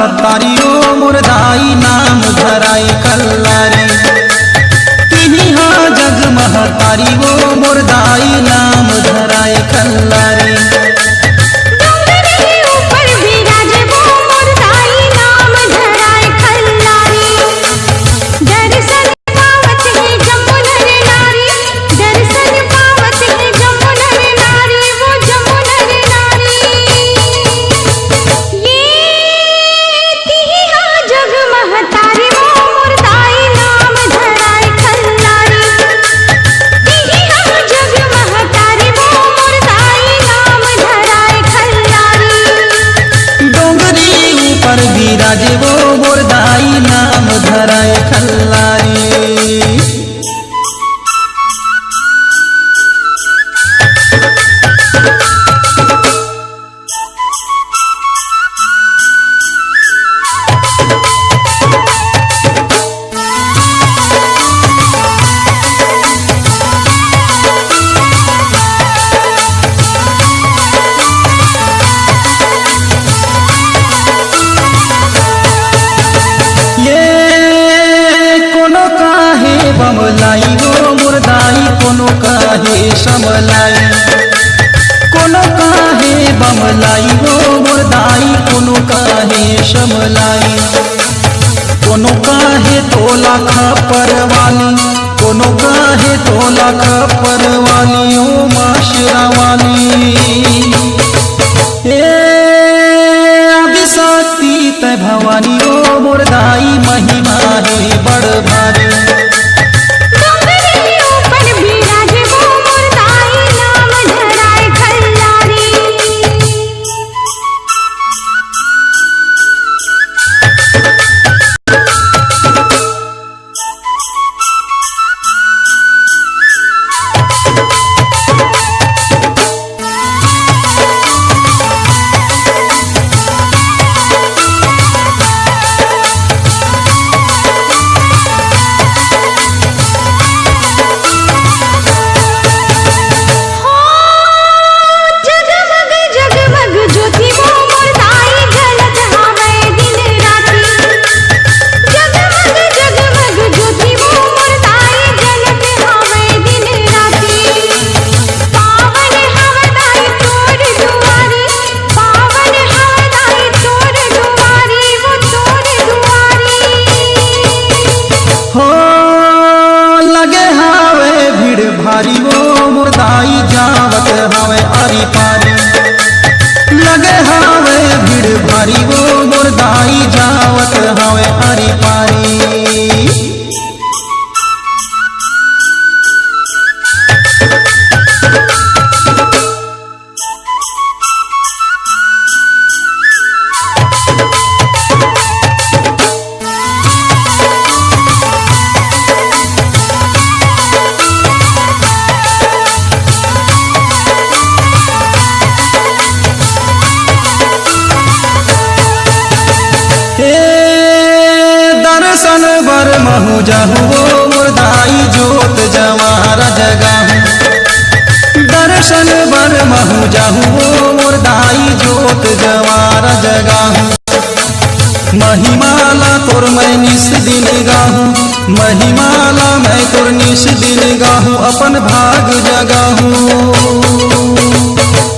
महतारी ओ मुरदाई नाम धराई कल्लारी। तिहिया जग महतारी ओ मुरदाई नाम धराई कल्लारी। विराजे वो मुरदाई नाम धराए कल्लारी। बमलाई वो मुरदाई कोनो काहे समलाई। कोनो काहे बमलाई वो मुरदाई कोनो काहे समलाई। कोनो काहे तोला खपर वाली, कोनो काहे तोला खपर वाली ओ माशरा वाली। अभिशक्ति तय भवानी ओ मुरदाई महिमा है बड़ भारी। भारी वो मुरदाई जावत हवे आरी पारी। लगे हवे भीड़ भारी वो मुरदाई जावत हवे आरी पारी। दर्शन बर महु जाहु वो मुरदाई जोत जवारा जगाहु। दर्शन बर महु जाहु वो मुरदाई जोत जवारा जगाहु। महिमाला तोर मैं निस दिन गाहूँ, महिमाला मैं तोर निस दिन गाहूँ। अपन भाग जगाहूँ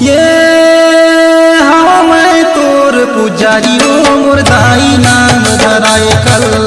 ये हाँ मैं तोर पुजारी ओ मुरदाई नाम धराए कल्लारी।